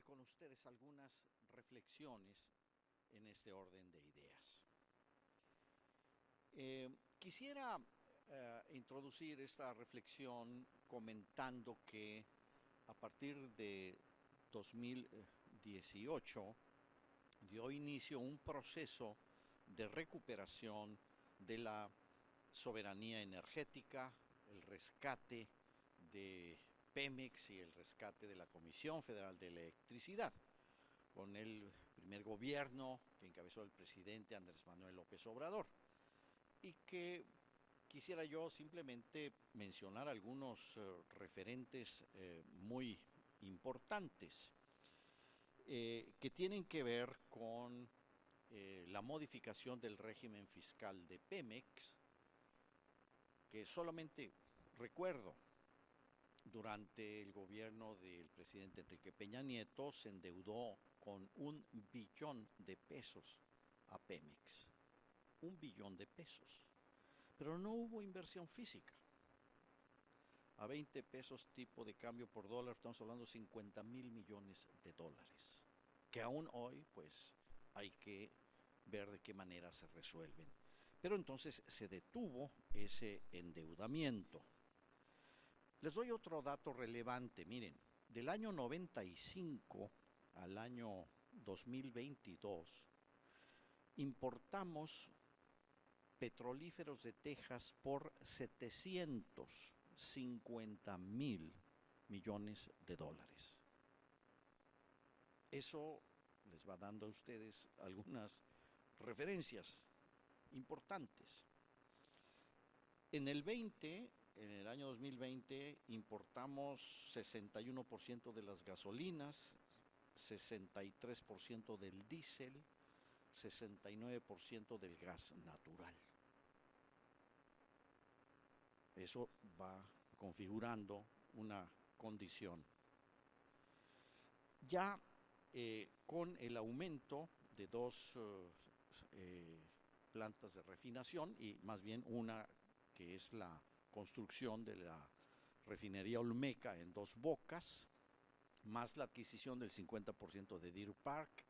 con ustedes algunas reflexiones en este orden de ideas. Quisiera introducir esta reflexión comentando que a partir de 2018 dio inicio un proceso de recuperación de la soberanía energética, el rescate de Pemex y el rescate de la Comisión Federal de Electricidad, con el primer gobierno que encabezó el presidente Andrés Manuel López Obrador, y que quisiera yo simplemente mencionar algunos referentes muy importantes que tienen que ver con la modificación del régimen fiscal de Pemex, que solamente recuerdo, durante el gobierno del presidente Enrique Peña Nieto se endeudó con $1 billón a Pemex. $1 billón. Pero no hubo inversión física. A 20 pesos tipo de cambio por dólar, estamos hablando de $50,000 millones, que aún hoy pues hay que ver de qué manera se resuelven. Pero entonces se detuvo ese endeudamiento. Les doy otro dato relevante. Miren, del año 95 al año 2022 importamos petrolíferos de Texas por $750,000 millones. Eso les va dando a ustedes algunas referencias importantes. En el año 2020 importamos 61% de las gasolinas, 63% del diésel, 69% del gas natural. Eso va configurando una condición. Ya con el aumento de dos plantas de refinación, y más bien una que es la construcción de la refinería Olmeca en Dos Bocas, más la adquisición del 50% de Deer Park.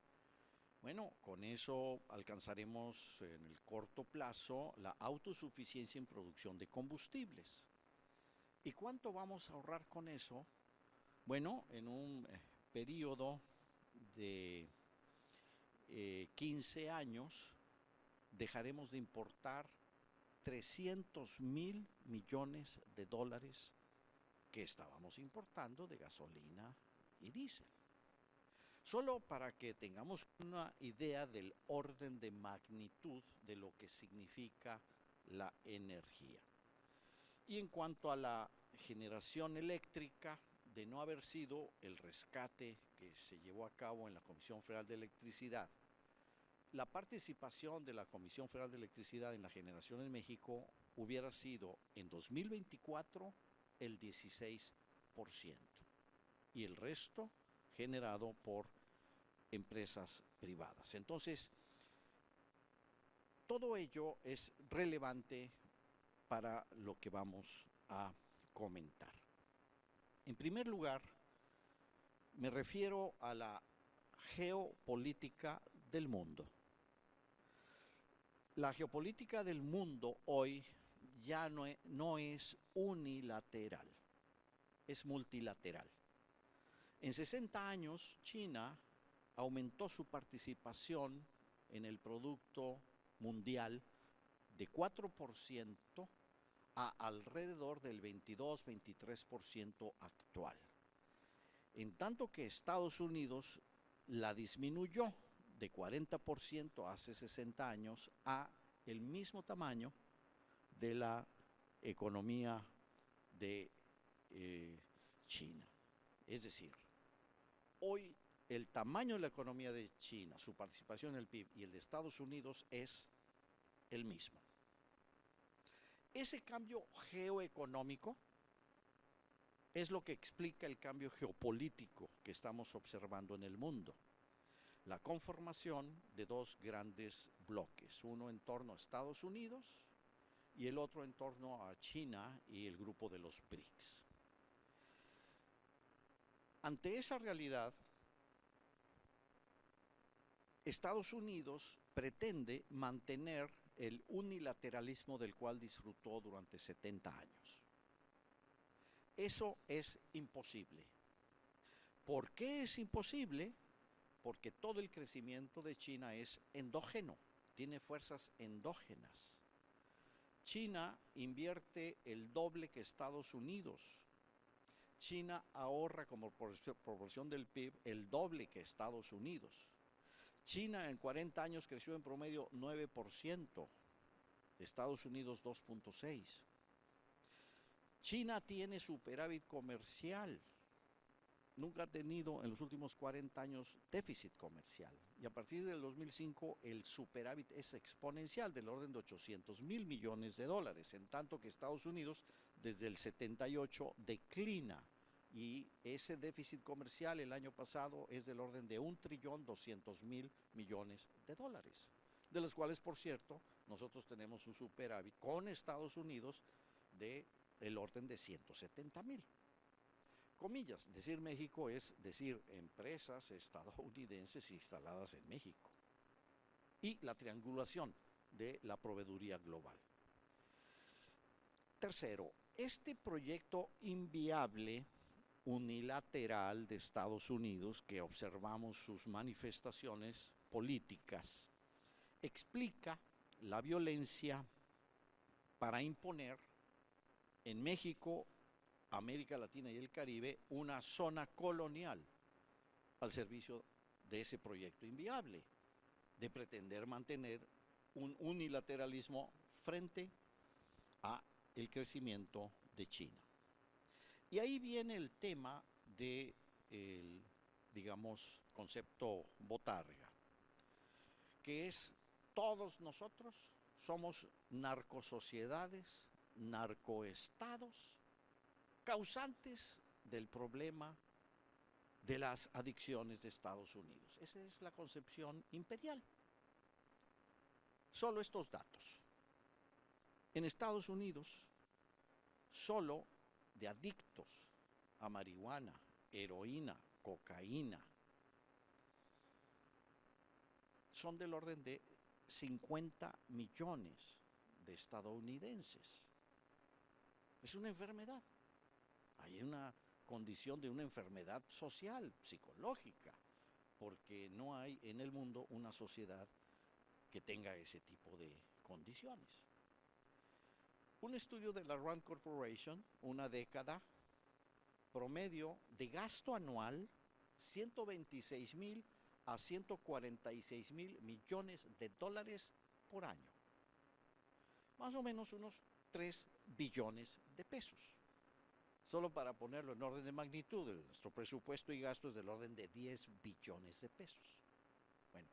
Bueno, con eso alcanzaremos en el corto plazo la autosuficiencia en producción de combustibles. ¿Y cuánto vamos a ahorrar con eso? Bueno, en un periodo de 15 años dejaremos de importar $300,000 millones que estábamos importando de gasolina y diésel. Solo para que tengamos una idea del orden de magnitud de lo que significa la energía. Y en cuanto a la generación eléctrica, de no haber sido el rescate que se llevó a cabo en la Comisión Federal de Electricidad, la participación de la Comisión Federal de Electricidad en la generación en México hubiera sido en 2024 el 16%, y el resto generado por empresas privadas. Entonces, todo ello es relevante para lo que vamos a comentar. En primer lugar, me refiero a la geopolítica del mundo. La geopolítica del mundo hoy ya no es unilateral, es multilateral. En 60 años, China aumentó su participación en el Producto Mundial de 4% a alrededor del 22-23% actual. En tanto que Estados Unidos la disminuyó de 40% hace 60 años a el mismo tamaño de la economía de China. Es decir, hoy el tamaño de la economía de China, su participación en el PIB y el de Estados Unidos es el mismo. Ese cambio geoeconómico es lo que explica el cambio geopolítico que estamos observando en el mundo. La conformación de dos grandes bloques, uno en torno a Estados Unidos y el otro en torno a China y el grupo de los BRICS. Ante esa realidad, Estados Unidos pretende mantener el unilateralismo del cual disfrutó durante 70 años. Eso es imposible. ¿Por qué es imposible? Porque todo el crecimiento de China es endógeno, tiene fuerzas endógenas. China invierte el doble que Estados Unidos. China ahorra como proporción del PIB el doble que Estados Unidos. China en 40 años creció en promedio 9%, Estados Unidos 2.6%. China tiene superávit comercial, nunca ha tenido en los últimos 40 años déficit comercial. Y a partir del 2005 el superávit es exponencial del orden de 800,000 millones de dólares, en tanto que Estados Unidos desde el 78 declina. Y ese déficit comercial el año pasado es del orden de 1.200.000 millones de dólares, de los cuales, por cierto, nosotros tenemos un superávit con Estados Unidos del orden de 170,000. Comillas, decir México es decir empresas estadounidenses instaladas en México y la triangulación de la proveeduría global. Tercero, este proyecto inviable unilateral de Estados Unidos, que observamos sus manifestaciones políticas, explica la violencia para imponer en México, América Latina y el Caribe una zona colonial al servicio de ese proyecto inviable, de pretender mantener un unilateralismo frente a el crecimiento de China. Y ahí viene el tema del, digamos, concepto botarga, que es todos nosotros somos narcosociedades, narcoestados, causantes del problema de las adicciones de Estados Unidos. Esa es la concepción imperial. Solo estos datos. En Estados Unidos, solo de adictos a marihuana, heroína, cocaína, son del orden de 50 millones de estadounidenses. Es una enfermedad. Hay una condición de una enfermedad social, psicológica, porque no hay en el mundo una sociedad que tenga ese tipo de condiciones. Un estudio de la Rand Corporation, una década, promedio de gasto anual, 126,000 a 146,000 millones de dólares por año. Más o menos unos 3 billones de pesos. Solo para ponerlo en orden de magnitud, nuestro presupuesto y gasto es del orden de 10 billones de pesos. Bueno,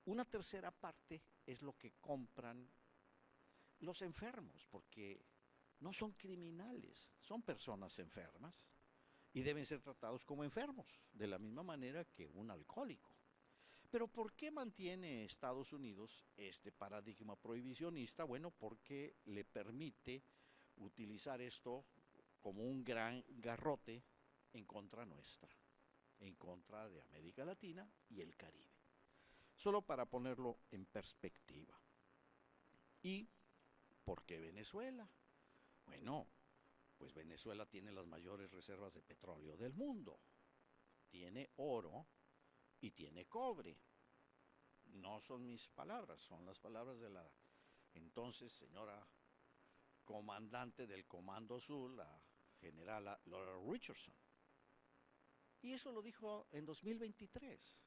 una tercera parte es lo que compran los enfermos, porque no son criminales, son personas enfermas y deben ser tratados como enfermos, de la misma manera que un alcohólico. Pero ¿por qué mantiene Estados Unidos este paradigma prohibicionista? Bueno, porque le permite utilizar esto como un gran garrote en contra nuestra, en contra de América Latina y el Caribe. Solo para ponerlo en perspectiva. ¿Y por qué Venezuela? Bueno, pues Venezuela tiene las mayores reservas de petróleo del mundo. Tiene oro y tiene cobre. No son mis palabras, son las palabras de la entonces señora comandante del Comando Sur, la generala Laura Richardson. Y eso lo dijo en 2023.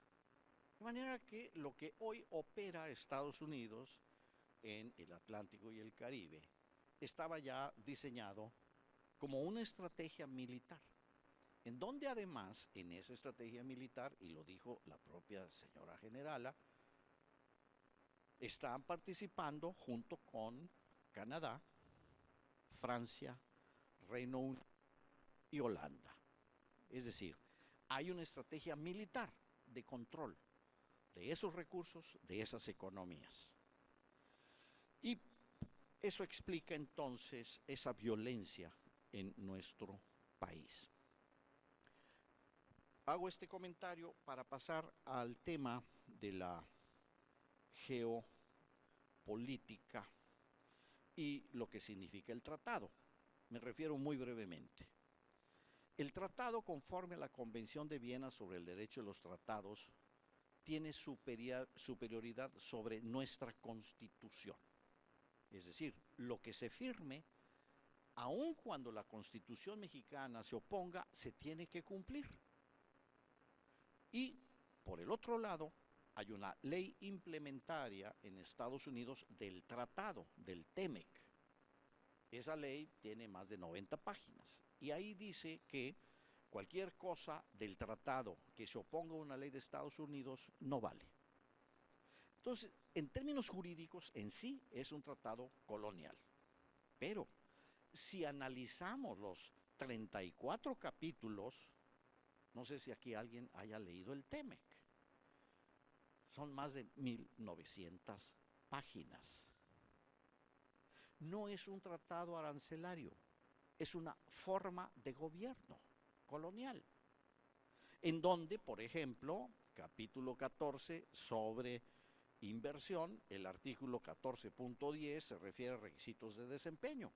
De manera que lo que hoy opera Estados Unidos en el Atlántico y el Caribe estaba ya diseñado como una estrategia militar, en donde además en esa estrategia militar, y lo dijo la propia señora generala, están participando junto con Canadá, Francia, Reino Unido y Holanda. Es decir, hay una estrategia militar de control de esos recursos, de esas economías. Y eso explica entonces esa violencia en nuestro país. Hago este comentario para pasar al tema de la geopolítica y lo que significa el tratado. Me refiero muy brevemente. El tratado, conforme a la Convención de Viena sobre el derecho de los tratados, tiene superioridad sobre nuestra Constitución. Es decir, lo que se firme, aun cuando la Constitución mexicana se oponga, se tiene que cumplir. Y, por el otro lado, hay una ley implementaria en Estados Unidos del tratado, del TEMEC. Esa ley tiene más de 90 páginas y ahí dice que cualquier cosa del tratado que se oponga a una ley de Estados Unidos no vale. Entonces, en términos jurídicos, en sí es un tratado colonial. Pero si analizamos los 34 capítulos, no sé si aquí alguien haya leído el TEMEC, son más de 1900 páginas. No es un tratado arancelario, es una forma de gobierno colonial, en donde, por ejemplo, capítulo 14 sobre inversión, el artículo 14.10 se refiere a requisitos de desempeño.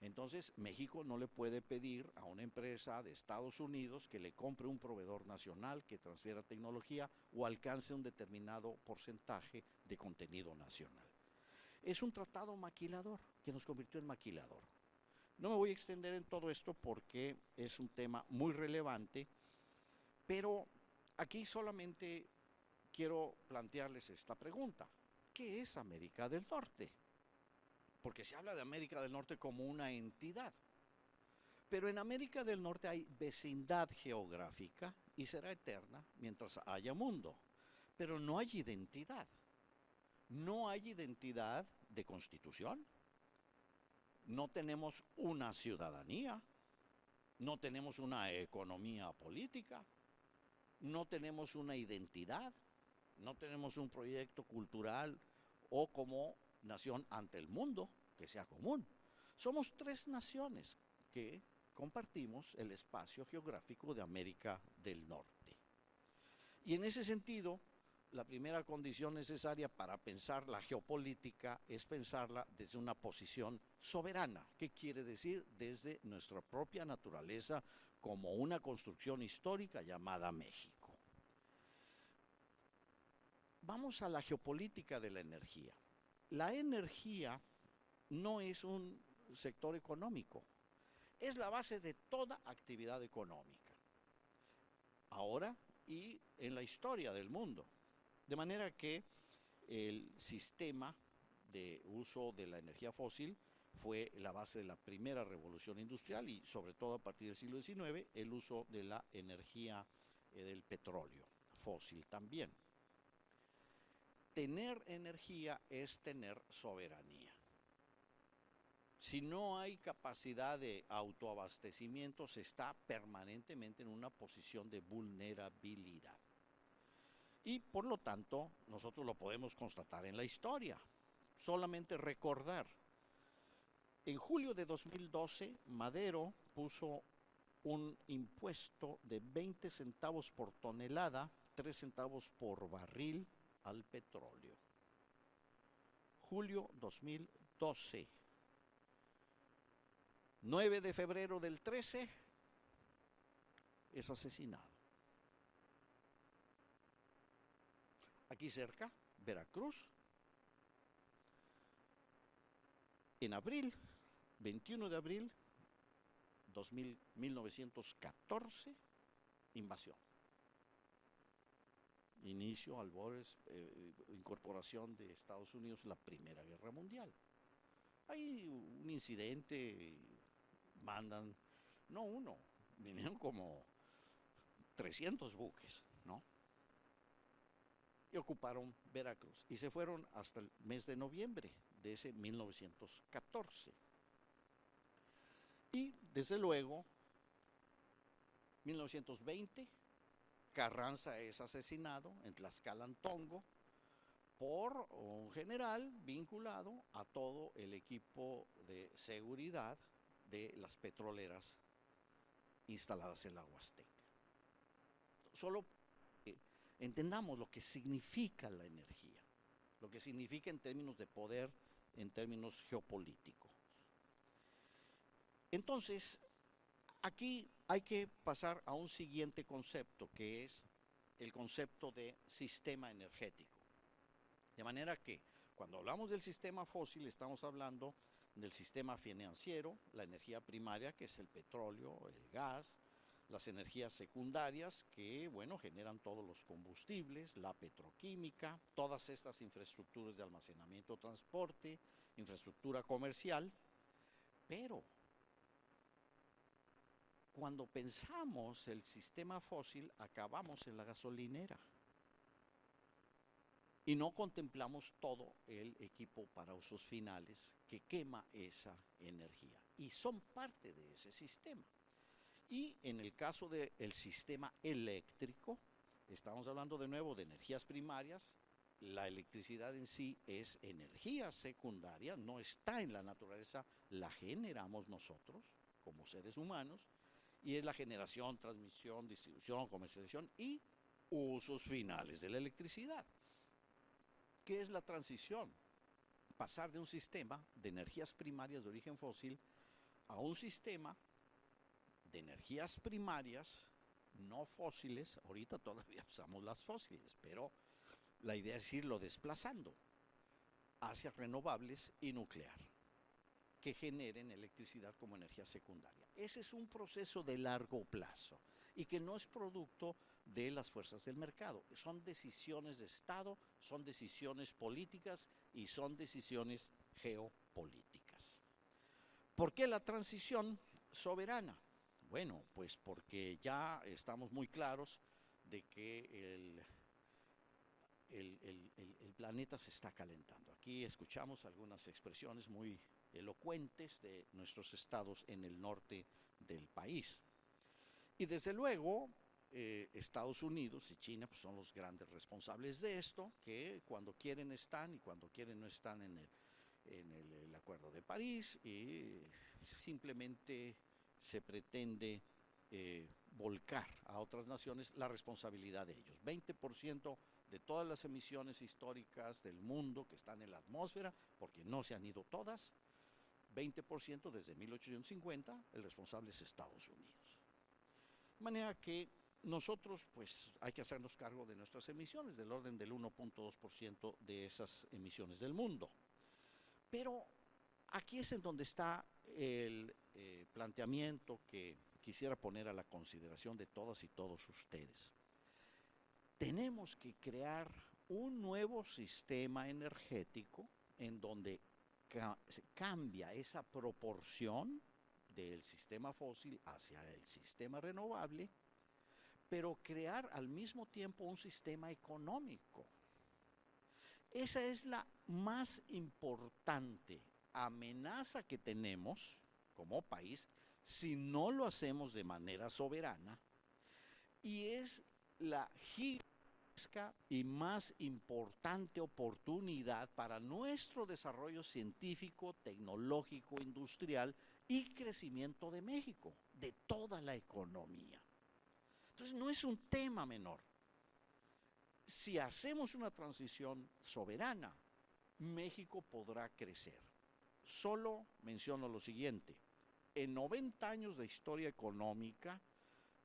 Entonces, México no le puede pedir a una empresa de Estados Unidos que le compre un proveedor nacional, que transfiera tecnología o alcance un determinado porcentaje de contenido nacional. Es un tratado maquilador, que nos convirtió en maquilador. No me voy a extender en todo esto porque es un tema muy relevante, pero aquí solamente quiero plantearles esta pregunta. ¿Qué es América del Norte? Porque se habla de América del Norte como una entidad. Pero en América del Norte hay vecindad geográfica y será eterna mientras haya mundo. Pero no hay identidad. No hay identidad de constitución. No tenemos una ciudadanía. No tenemos una economía política. No tenemos una identidad. No tenemos un proyecto cultural o como nación ante el mundo que sea común. Somos tres naciones que compartimos el espacio geográfico de América del Norte. Y en ese sentido, la primera condición necesaria para pensar la geopolítica es pensarla desde una posición soberana. ¿Qué quiere decir? Desde nuestra propia naturaleza como una construcción histórica llamada México. Vamos a la geopolítica de la energía. La energía no es un sector económico, es la base de toda actividad económica, ahora y en la historia del mundo. De manera que el sistema de uso de la energía fósil fue la base de la primera revolución industrial y sobre todo a partir del siglo XIX el uso de la energía del petróleo fósil también. Tener energía es tener soberanía. Si no hay capacidad de autoabastecimiento, se está permanentemente en una posición de vulnerabilidad. Y por lo tanto, nosotros lo podemos constatar en la historia. Solamente recordar, en julio de 2012, Madero puso un impuesto de 20 centavos por tonelada, 3 centavos por barril al petróleo. Julio 2012. 9 de febrero del 13 es asesinado. Aquí cerca, Veracruz. En abril, 21 de abril 1914, invasión. Inicio, albores, incorporación de Estados Unidos a la Primera Guerra Mundial. Hay un incidente, mandan, no uno, vinieron como 300 buques, ¿no? Y ocuparon Veracruz y se fueron hasta el mes de noviembre de ese 1914. Y desde luego, 1920, Carranza es asesinado en Tlaxcala-Tongo por un general vinculado a todo el equipo de seguridad de las petroleras instaladas en la Huasteca. Solo entendamos lo que significa la energía, lo que significa en términos de poder, en términos geopolíticos. Entonces, aquí hay que pasar a un siguiente concepto, que es el concepto de sistema energético. De manera que cuando hablamos del sistema fósil estamos hablando del sistema financiero, la energía primaria, que es el petróleo, el gas, las energías secundarias que, bueno, generan todos los combustibles, la petroquímica, todas estas infraestructuras de almacenamiento, transporte, infraestructura comercial, pero cuando pensamos el sistema fósil acabamos en la gasolinera y no contemplamos todo el equipo para usos finales que quema esa energía y son parte de ese sistema. Y en el caso del sistema eléctrico, estamos hablando de nuevo de energías primarias. La electricidad en sí es energía secundaria, no está en la naturaleza, la generamos nosotros como seres humanos, y es la generación, transmisión, distribución, comercialización y usos finales de la electricidad. ¿Qué es la transición? Pasar de un sistema de energías primarias de origen fósil a un sistema de energías primarias no fósiles. Ahorita todavía usamos las fósiles, pero la idea es irlo desplazando hacia renovables y nuclear, que generen electricidad como energía secundaria. Ese es un proceso de largo plazo y que no es producto de las fuerzas del mercado. Son decisiones de Estado, son decisiones políticas y son decisiones geopolíticas. ¿Por qué la transición soberana? Bueno, pues porque ya estamos muy claros de que el planeta se está calentando. Aquí escuchamos algunas expresiones muy elocuentes de nuestros estados en el norte del país. Y desde luego, Estados Unidos y China pues, son los grandes responsables de esto, que cuando quieren están y cuando quieren no están en el Acuerdo de París, y simplemente se pretende volcar a otras naciones la responsabilidad de ellos. 20% de todas las emisiones históricas del mundo que están en la atmósfera, porque no se han ido todas, 20% desde 1850, el responsable es Estados Unidos. De manera que nosotros pues hay que hacernos cargo de nuestras emisiones, del orden del 1.2% de esas emisiones del mundo. Pero aquí es en donde está el planteamiento que quisiera poner a la consideración de todas y todos ustedes. Tenemos que crear un nuevo sistema energético en donde cambia esa proporción del sistema fósil hacia el sistema renovable, pero crear al mismo tiempo un sistema económico. Esa es la más importante amenaza que tenemos como país si no lo hacemos de manera soberana, y es la gigantesca y más importante oportunidad para nuestro desarrollo científico, tecnológico, industrial y crecimiento de México, de toda la economía. Entonces no es un tema menor. Si hacemos una transición soberana, México podrá crecer. Solo menciono lo siguiente: en 90 años de historia económica,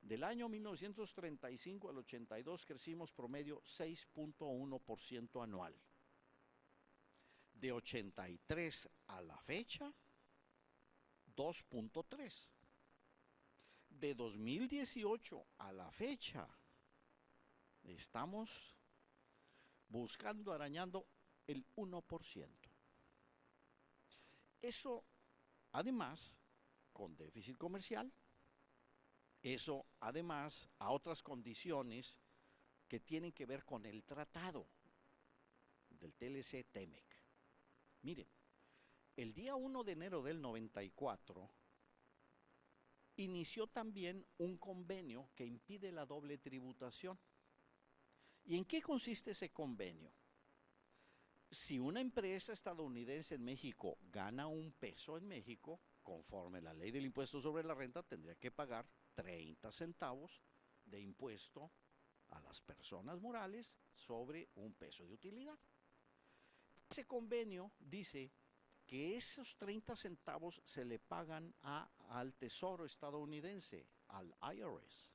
del año 1935 al 82 crecimos promedio 6.1% anual. De 83 a la fecha, 2.3. De 2018 a la fecha, estamos buscando, arañando el 1%. Eso, además, con déficit comercial, eso, además, a otras condiciones que tienen que ver con el tratado del TLC-TEMEC. Miren, el día 1 de enero del 94 inició también un convenio que impide la doble tributación. ¿Y en qué consiste ese convenio? Si una empresa estadounidense en México gana $1 en México, conforme la ley del impuesto sobre la renta, tendría que pagar 30 centavos de impuesto a las personas morales sobre un peso de utilidad. Ese convenio dice que esos 30 centavos se le pagan al Tesoro estadounidense, al IRS,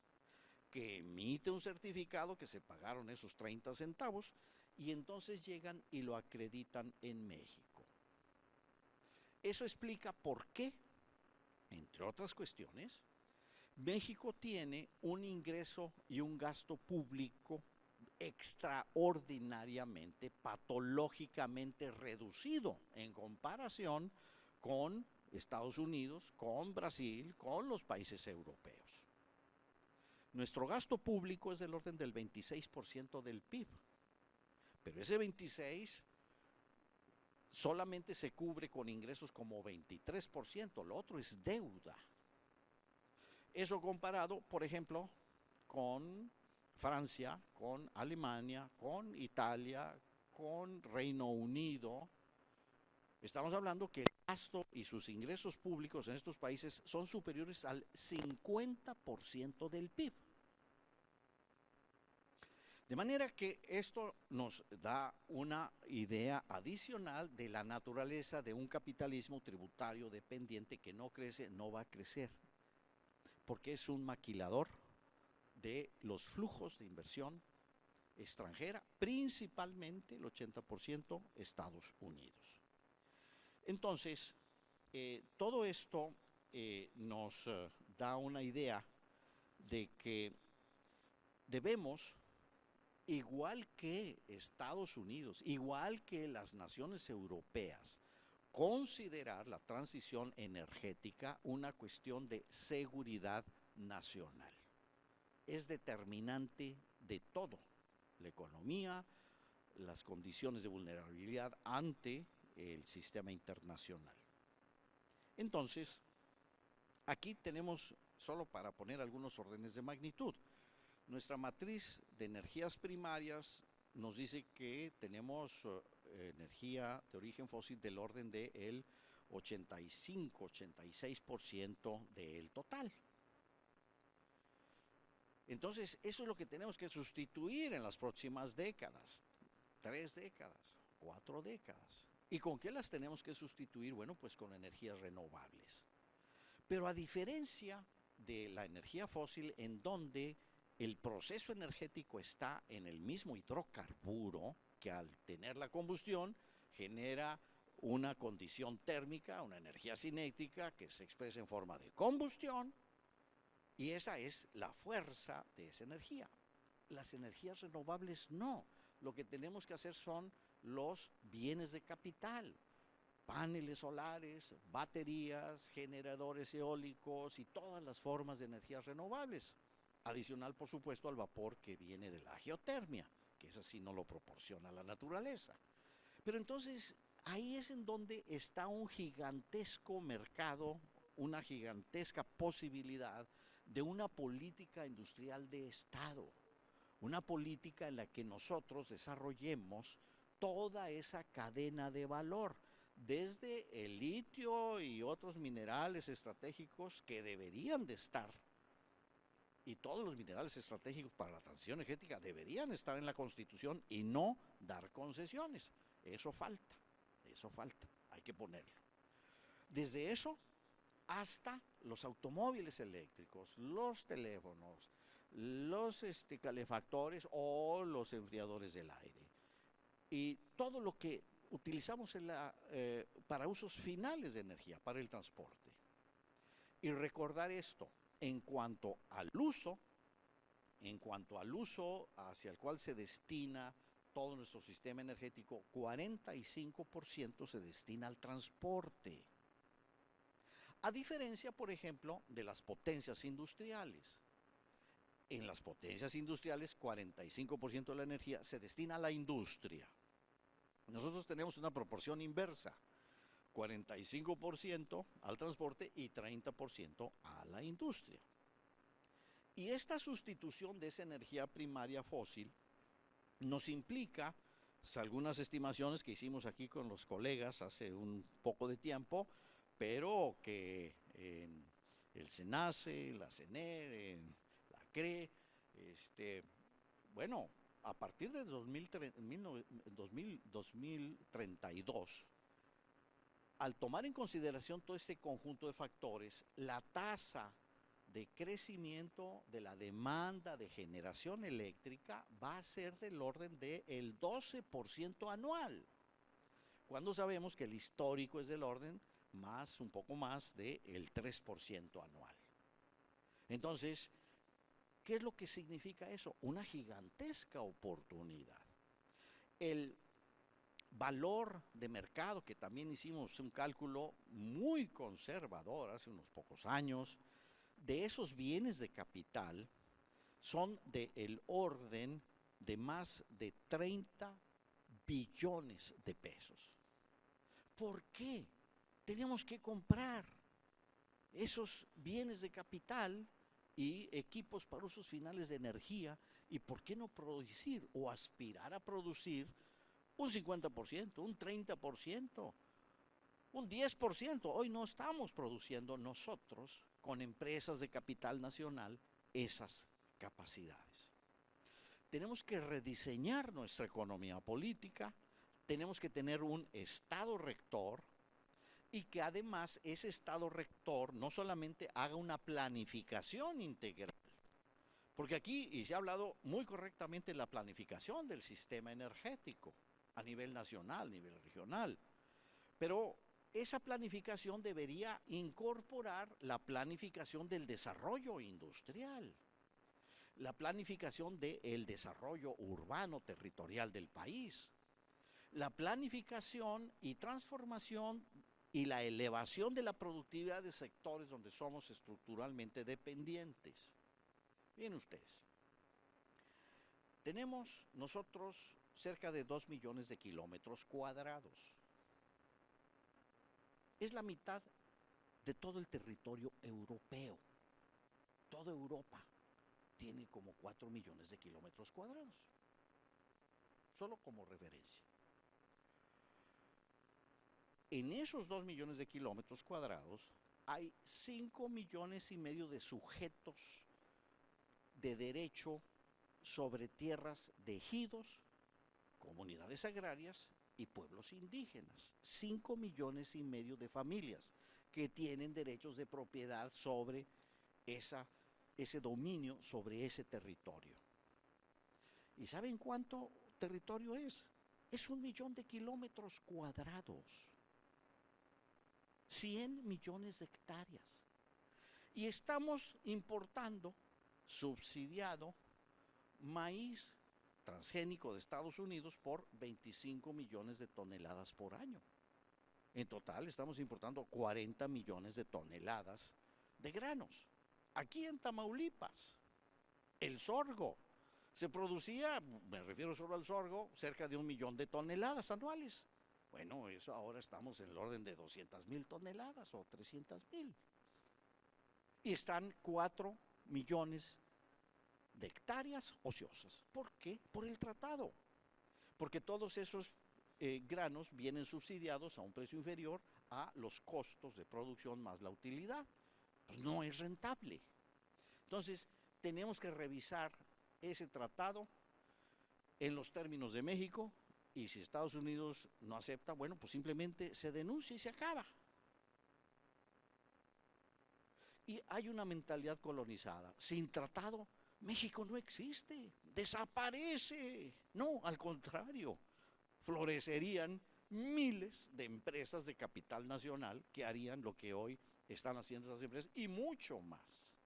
que emite un certificado que se pagaron esos 30 centavos y entonces llegan y lo acreditan en México. Eso explica por qué, entre otras cuestiones, México tiene un ingreso y un gasto público extraordinariamente, patológicamente reducido en comparación con Estados Unidos, con Brasil, con los países europeos. Nuestro gasto público es del orden del 26% del PIB, pero ese 26% solamente se cubre con ingresos como 23%, lo otro es deuda. Eso comparado, por ejemplo, con Francia, con Alemania, con Italia, con Reino Unido. Estamos hablando que el gasto y sus ingresos públicos en estos países son superiores al 50% del PIB. De manera que esto nos da una idea adicional de la naturaleza de un capitalismo tributario dependiente que no crece, no va a crecer, porque es un maquilador de los flujos de inversión extranjera, principalmente el 80% Estados Unidos. Entonces, todo esto nos da una idea de que debemos, igual que Estados Unidos, igual que las naciones europeas, considerar la transición energética una cuestión de seguridad nacional. Es determinante de todo, la economía, las condiciones de vulnerabilidad ante el sistema internacional. Entonces, aquí tenemos, solo para poner algunos órdenes de magnitud, nuestra matriz de energías primarias nos dice que tenemos energía de origen fósil del orden del 85-86% del total. Entonces, eso es lo que tenemos que sustituir en las próximas décadas, 3 décadas, 4 décadas. ¿Y con qué las tenemos que sustituir? Bueno, pues con energías renovables. Pero a diferencia de la energía fósil, en donde el proceso energético está en el mismo hidrocarburo, que al tener la combustión genera una condición térmica, una energía cinética que se expresa en forma de combustión, y esa es la fuerza de esa energía. Las energías renovables no. Lo que tenemos que hacer son los bienes de capital, paneles solares, baterías, generadores eólicos y todas las formas de energías renovables. Adicional, por supuesto, al vapor que viene de la geotermia, que eso sí no lo proporciona la naturaleza. Pero entonces, ahí es en donde está un gigantesco mercado, una gigantesca posibilidad de una política industrial de Estado, una política en la que nosotros desarrollemos toda esa cadena de valor, desde el litio y otros minerales estratégicos que deberían de estar, y todos los minerales estratégicos para la transición energética deberían estar en la Constitución y no dar concesiones. Eso falta, hay que ponerlo. Desde eso hasta los automóviles eléctricos, los teléfonos, los calefactores o los enfriadores del aire. Y todo lo que utilizamos para usos finales de energía, para el transporte. Y recordar esto, en cuanto al uso hacia el cual se destina todo nuestro sistema energético, 45% se destina al transporte. A diferencia, por ejemplo, de las potencias industriales. En las potencias industriales, 45% de la energía se destina a la industria. Nosotros tenemos una proporción inversa, 45% al transporte y 30% a la industria. Y esta sustitución de esa energía primaria fósil nos implica, algunas estimaciones que hicimos aquí con los colegas hace un poco de tiempo, pero que en el SENACE, la CENER, en la CRE, Bueno, a partir de 2032, al tomar en consideración todo este conjunto de factores, la tasa de crecimiento de la demanda de generación eléctrica va a ser del orden del 12% anual, cuando sabemos que el histórico es del orden un poco más del 3% anual. Entonces, ¿qué es lo que significa eso? Una gigantesca oportunidad. El valor de mercado, que también hicimos un cálculo muy conservador hace unos pocos años, de esos bienes de capital son del orden de más de 30 billones de pesos. ¿Por qué tenemos que comprar esos bienes de capital y equipos para usos finales de energía? ¿Y por qué no producir o aspirar a producir un 50%, un 30%, un 10%? Hoy no estamos produciendo nosotros, con empresas de capital nacional, esas capacidades. Tenemos que rediseñar nuestra economía política, tenemos que tener un Estado rector y que además ese Estado rector no solamente haga una planificación integral, porque aquí, y se ha hablado muy correctamente de la planificación del sistema energético a nivel nacional, a nivel regional, pero esa planificación debería incorporar la planificación del desarrollo industrial, la planificación del desarrollo urbano territorial del país, la planificación y transformación y la elevación de la productividad de sectores donde somos estructuralmente dependientes. Bien ustedes, tenemos nosotros cerca de 2 millones de kilómetros cuadrados. Es la mitad de todo el territorio europeo. Toda Europa tiene como 4 millones de kilómetros cuadrados. Solo como referencia. En esos 2 millones de kilómetros cuadrados hay 5 millones y medio de sujetos de derecho sobre tierras de ejidos, comunidades agrarias y pueblos indígenas. 5 millones y medio de familias que tienen derechos de propiedad sobre ese dominio, sobre ese territorio. ¿Y saben cuánto territorio es? Es 1 millón de kilómetros cuadrados. 100 millones de hectáreas. Y estamos importando, subsidiado, maíz transgénico de Estados Unidos por 25 millones de toneladas por año. En total estamos importando 40 millones de toneladas de granos. Aquí en Tamaulipas, el sorgo se producía, me refiero solo al sorgo, cerca de 1 millón de toneladas anuales. Bueno, eso ahora estamos en el orden de 200,000 toneladas o 300,000. Y están 4 millones de hectáreas ociosas. ¿Por qué? Por el tratado. Porque todos esos granos vienen subsidiados a un precio inferior a los costos de producción más la utilidad. Pues no es rentable. Entonces, tenemos que revisar ese tratado en los términos de México, y si Estados Unidos no acepta, bueno, pues simplemente se denuncia y se acaba. Y hay una mentalidad colonizada. Sin tratado, México no existe, desaparece. No, al contrario, florecerían miles de empresas de capital nacional que harían lo que hoy están haciendo esas empresas y mucho más.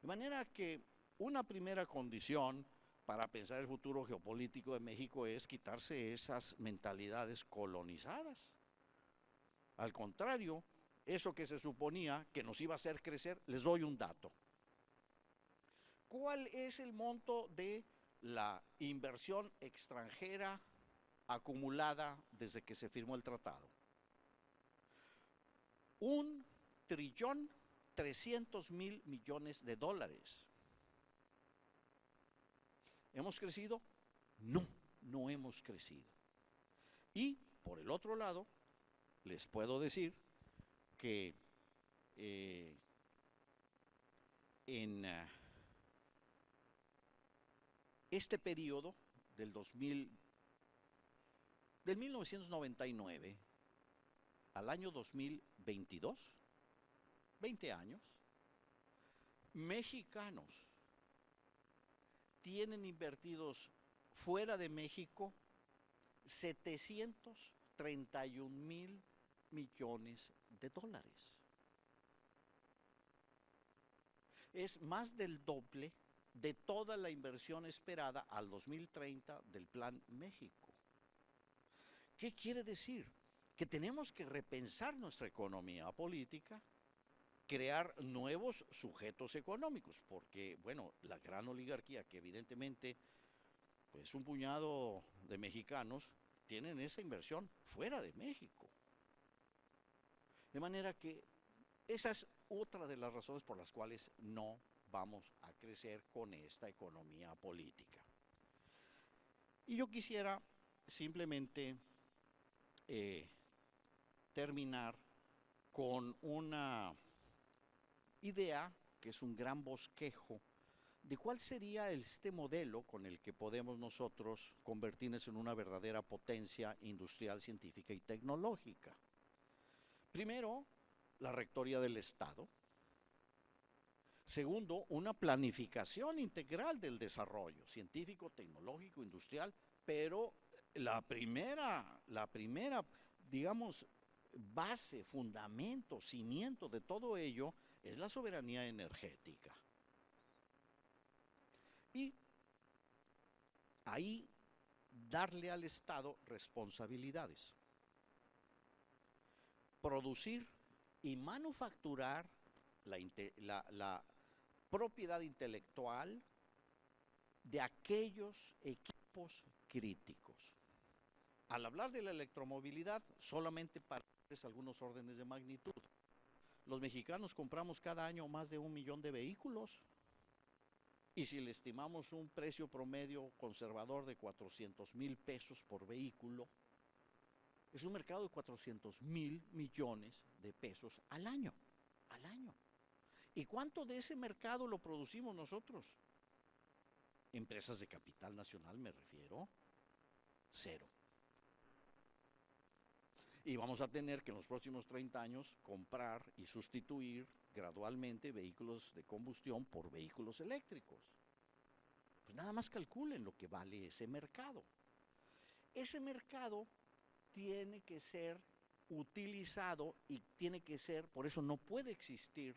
De manera que una primera condición para pensar el futuro geopolítico de México es quitarse esas mentalidades colonizadas. Al contrario, eso que se suponía que nos iba a hacer crecer, les doy un dato. ¿Cuál es el monto de la inversión extranjera acumulada desde que se firmó el tratado? 1,300,000,000,000 de dólares. ¿Hemos crecido? No, no hemos crecido. Y por el otro lado, les puedo decir que en Este periodo del 2000, del 1999 al año 2022, 20 años, mexicanos tienen invertidos fuera de México 731,000 millones de dólares. Es más del doble de toda la inversión esperada al 2030 del Plan México. ¿Qué quiere decir? Que tenemos que repensar nuestra economía política, crear nuevos sujetos económicos, porque, bueno, la gran oligarquía, que evidentemente, pues un puñado de mexicanos tienen esa inversión fuera de México. De manera que esa es otra de las razones por las cuales no vamos a crecer con esta economía política. Y yo quisiera simplemente terminar con una idea que es un gran bosquejo de cuál sería este modelo con el que podemos nosotros convertirnos en una verdadera potencia industrial, científica y tecnológica. Primero, la rectoría del Estado. Segundo, una planificación integral del desarrollo científico, tecnológico, industrial, pero la primera, digamos, base, fundamento, cimiento de todo ello es la soberanía energética. Y ahí darle al Estado responsabilidades. Producir y manufacturar la propiedad intelectual de aquellos equipos críticos. Al hablar de la electromovilidad, solamente para algunos órdenes de magnitud. Los mexicanos compramos cada año más de 1 millón de vehículos. Y si le estimamos un precio promedio conservador de 400,000 pesos por vehículo, es un mercado de 400,000 millones de pesos al año. Al año. ¿Y cuánto de ese mercado lo producimos nosotros? Empresas de capital nacional me refiero, cero. Y vamos a tener que en los próximos 30 años comprar y sustituir gradualmente vehículos de combustión por vehículos eléctricos. Pues nada más calculen lo que vale ese mercado. Ese mercado tiene que ser utilizado y tiene que ser, por eso no puede existir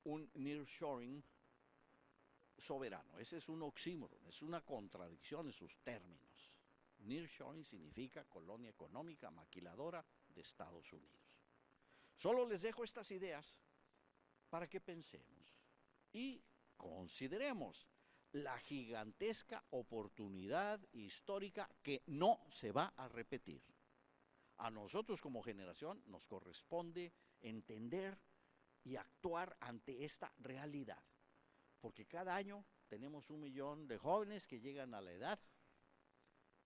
un nearshoring soberano. Ese es un oxímoron, es una contradicción en sus términos. Nearshoring significa colonia económica maquiladora de Estados Unidos. Solo les dejo estas ideas para que pensemos y consideremos la gigantesca oportunidad histórica que no se va a repetir. A nosotros como generación nos corresponde entender y actuar ante esta realidad, porque cada año tenemos 1 millón de jóvenes que llegan a la edad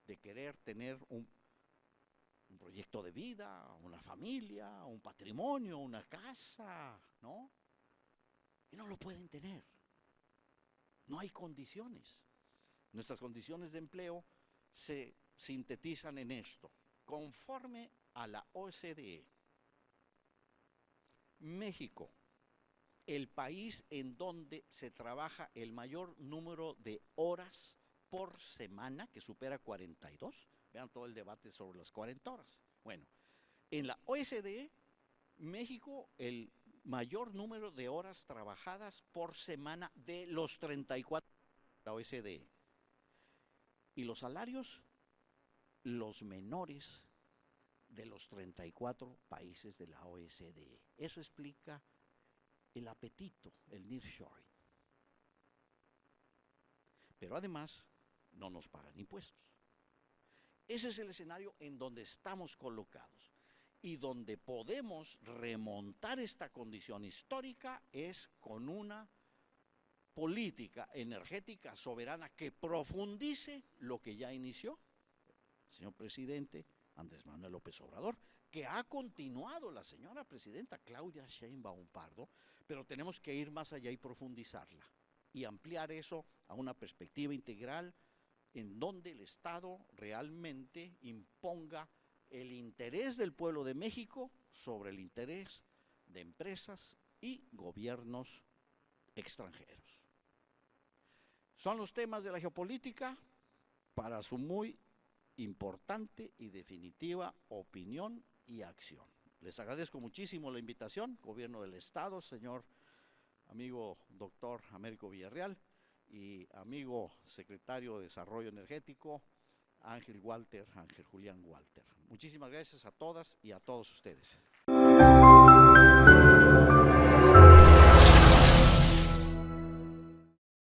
de querer tener un proyecto de vida, una familia, un patrimonio, una casa, ¿no? Y no lo pueden tener. No hay condiciones. Nuestras condiciones de empleo se sintetizan en esto. Conforme a la OCDE, México, el país en donde se trabaja el mayor número de horas por semana, que supera 42. Vean todo el debate sobre las 40 horas. Bueno, en la OCDE, México, el mayor número de horas trabajadas por semana de los 34 de la OCDE. Y los salarios, los menores de los 34 países de la OCDE. Eso explica el apetito, el nearshoring. Pero además, no nos pagan impuestos. Ese es el escenario en donde estamos colocados. Y donde podemos remontar esta condición histórica es con una política energética soberana que profundice lo que ya inició el señor presidente Andrés Manuel López Obrador, que ha continuado la señora presidenta Claudia Sheinbaum Pardo, pero tenemos que ir más allá y profundizarla. y ampliar eso a una perspectiva integral en donde el Estado realmente imponga el interés del pueblo de México sobre el interés de empresas y gobiernos extranjeros. Son los temas de la geopolítica para su muy importante y definitiva opinión y acción. Les agradezco muchísimo la invitación, Gobierno del Estado, señor amigo doctor Américo Villarreal y amigo secretario de Desarrollo Energético, Ángel Julián Walter. Muchísimas gracias a todas y a todos ustedes.